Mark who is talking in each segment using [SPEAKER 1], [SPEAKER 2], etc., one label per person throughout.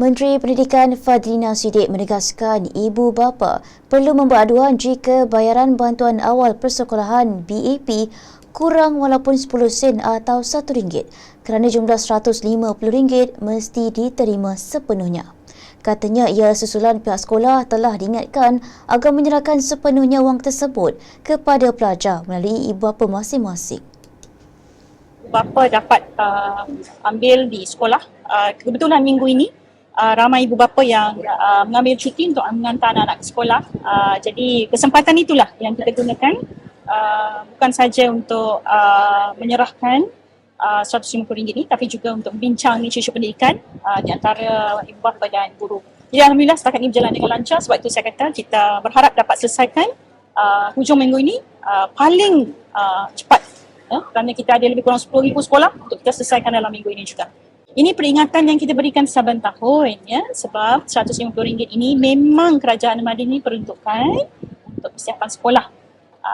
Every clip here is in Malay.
[SPEAKER 1] Menteri Pendidikan Fadlina Siddiq menegaskan ibu bapa perlu membuat aduan jika bayaran bantuan awal persekolahan BAP kurang walaupun 10 sen atau RM1 kerana jumlah RM150 mesti diterima sepenuhnya. Katanya ia susulan pihak sekolah telah diingatkan agar menyerahkan sepenuhnya wang tersebut kepada pelajar melalui ibu bapa masing-masing.
[SPEAKER 2] Bapa dapat ambil di sekolah. Kebetulan minggu ini ramai ibu bapa yang mengambil cuti untuk mengantar anak-anak ke sekolah. Jadi kesempatan itulah yang kita gunakan bukan saja untuk menyerahkan RM150 ini, tapi juga untuk membincang isu-isu pendidikan di antara ibu bapa dan guru. Jadi alhamdulillah setakat ini berjalan dengan lancar. Sebab itu saya kata kita berharap dapat selesaikan hujung minggu ini paling cepat. Kerana kita ada lebih kurang 10,000 sekolah untuk kita selesaikan dalam minggu ini juga. Ini peringatan yang kita berikan saban tahun ya, sebab RM150 ini memang kerajaan Madani peruntukkan untuk persiapan sekolah.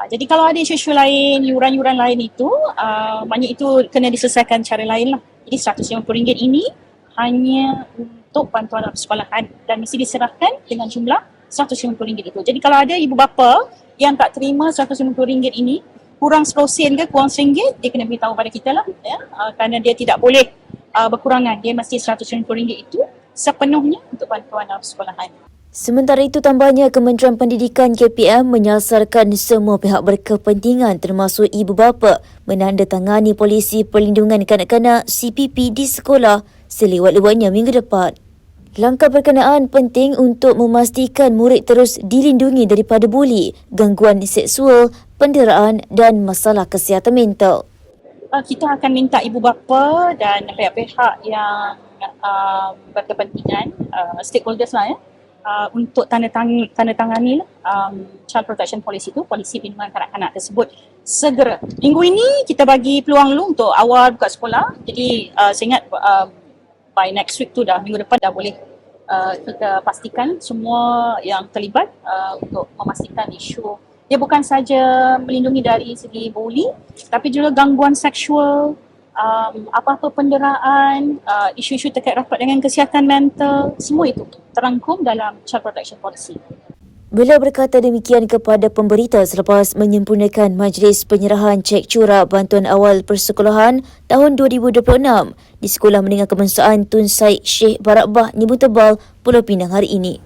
[SPEAKER 2] Jadi kalau ada isu-isu lain, yuran-yuran lain itu, maknanya itu kena diselesaikan cara lain lah. Jadi RM150 ini hanya untuk bantuan dalam persekolahan dan mesti diserahkan dengan jumlah RM150 itu. Jadi kalau ada ibu bapa yang tak terima RM150 ini, kurang 10 sen ke kurang RM1, dia kena beritahu pada kita lah ya, kerana dia tidak boleh berkurangan. Dia mesti RM150 itu sepenuhnya untuk bantuan dalam sekolahan.
[SPEAKER 1] Sementara itu, tambahnya Kementerian Pendidikan KPM menyasarkan semua pihak berkepentingan termasuk ibu bapa menandatangani polisi perlindungan kanak-kanak CPP di sekolah selewat-lewatnya minggu depan. Langkah berkenaan penting untuk memastikan murid terus dilindungi daripada buli, gangguan seksual, penderaan dan masalah kesihatan mental.
[SPEAKER 2] Kita akan minta ibu bapa dan pihak-pihak yang berkepentingan, stakeholders lah ya, untuk tanda tangani Child Protection Policy itu, polisi perlindungan kanak-kanak tersebut segera. Minggu ini kita bagi peluang dulu untuk awal buka sekolah. Jadi saya ingat by next week tu dah, minggu depan dah boleh kita pastikan semua yang terlibat untuk memastikan isu. Dia bukan saja melindungi dari segi bully, tapi juga gangguan seksual, apa-apa penderaan, isu-isu terkait rapat dengan kesihatan mental, semua itu terangkum dalam Child Protection Policy.
[SPEAKER 1] Beliau berkata demikian kepada pemberita selepas menyempurnakan majlis penyerahan cek corak bantuan awal persekolahan tahun 2026 di Sekolah Menengah Kebangsaan Tun Said Sheikh Barakbah, Nibu Tebal, Pulau Pinang hari ini.